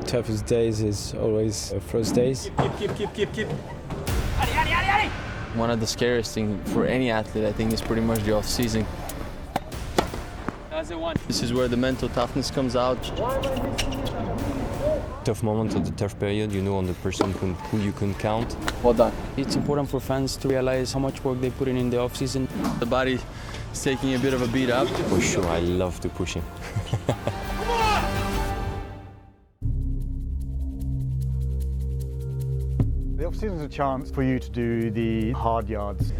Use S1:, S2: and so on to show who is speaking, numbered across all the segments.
S1: toughest days is always first days.
S2: Keep.
S3: One of the scariest things for any athlete, I think, is pretty much the off-season. This is where the mental toughness comes out.
S1: Tough moment of the tough period, on the person who you can count.
S3: Well done.
S4: It's important for fans to realize how much work they put in the off-season.
S3: The body is taking a bit of a beat up.
S1: For sure, I love to push him.
S5: The off-season is a chance for you to do the hard yards.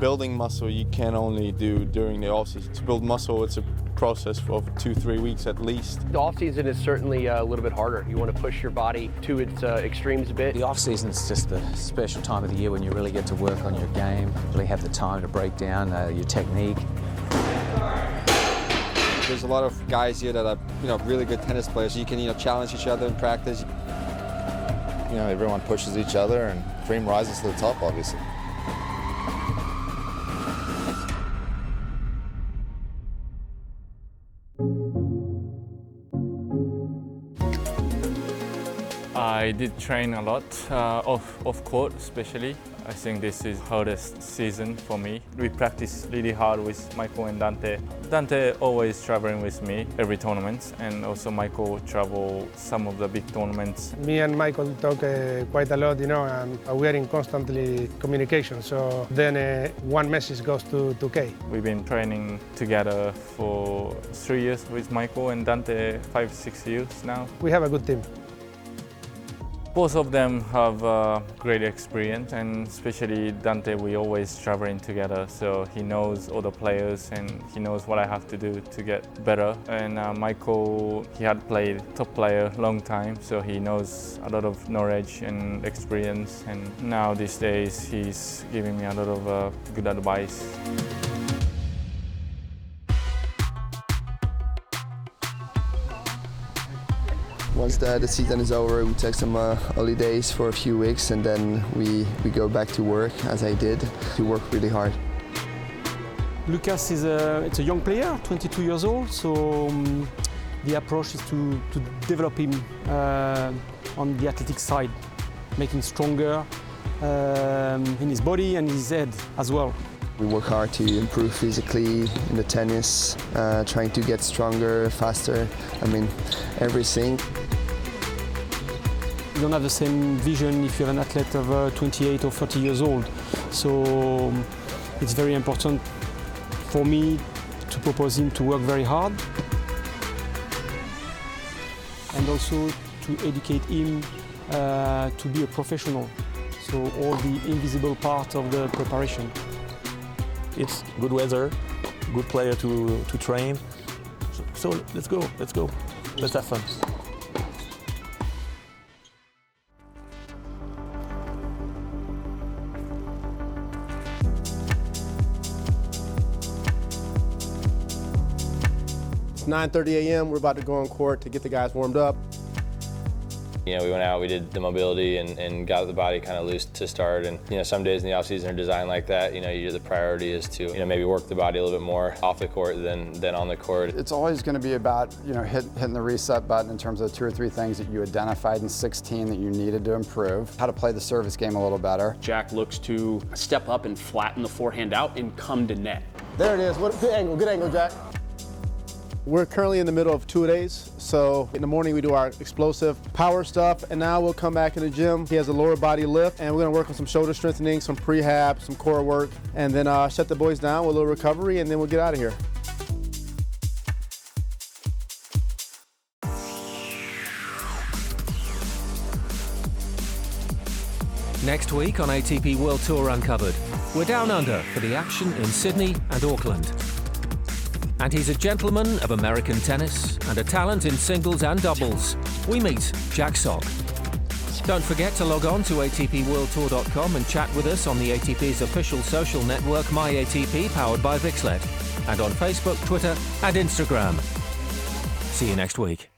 S6: Building muscle you can only do during the off-season. To build muscle, it's a process of 2-3 weeks at least.
S7: The off-season is certainly a little bit harder. You want to push your body to its extremes a bit.
S8: The off-season is just a special time of the year when you really get to work on your game, really have the time to break down your technique.
S6: There's a lot of guys here that are, really good tennis players. You can, challenge each other in practice.
S9: Everyone pushes each other and dream rises to the top, obviously.
S10: I did train a lot, off court especially. I think this is hardest season for me. We practice really hard with Michael and Dante. Dante always traveling with me every tournament, and also Michael travel some of the big tournaments.
S11: Me and Michael talk quite a lot, and we are in constantly communication. So then one message goes to Kay.
S10: We've been training together for 3 years with Michael and Dante, 5-6 years now.
S11: We have a good team.
S10: Both of them have great experience, and especially Dante, we always traveling together, so he knows all the players and he knows what I have to do to get better. And Michael, he had played top player long time, so he knows a lot of knowledge and experience, and now these days he's giving me a lot of good advice.
S12: Once the season is over, we take some holidays for a few weeks, and then we go back to work, as I did, to work really hard.
S4: Lucas it's a young player, 22 years old, so the approach is to develop him on the athletic side, making stronger in his body and his head as well.
S12: We work hard to improve physically in the tennis, trying to get stronger, faster, everything.
S4: You don't have the same vision if you're an athlete of 28 or 30 years old. So it's very important for me to propose him to work very hard and also to educate him to be a professional. So all the invisible part of the preparation.
S13: It's good weather, good player to train. So let's go. Let's have fun.
S14: It's 9:30 a.m. We're about to go on court to get the guys warmed up.
S15: We went out, we did the mobility and got the body kind of loose to start. And some days in the off-season are designed like that. The priority is to maybe work the body a little bit more off the court than on the court.
S16: It's always going to be about hitting the reset button in terms of 2 or 3 things that you identified in 16 that you needed to improve. How to play the service game a little better.
S7: Jack looks to step up and flatten the forehand out and come to net.
S14: There it is. What good angle, Jack. We're currently in the middle of 2-a-days, so in the morning we do our explosive power stuff, and now we'll come back in the gym. He has a lower body lift, and we're gonna work on some shoulder strengthening, some prehab, some core work, and then shut the boys down with a little recovery, and then we'll get out of here.
S17: Next week on ATP World Tour Uncovered, we're down under for the action in Sydney and Auckland. And he's a gentleman of American tennis and a talent in singles and doubles. We meet Jack Sock. Don't forget to log on to atpworldtour.com and chat with us on the ATP's official social network, MyATP, powered by Vixlet, and on Facebook, Twitter and Instagram. See you next week.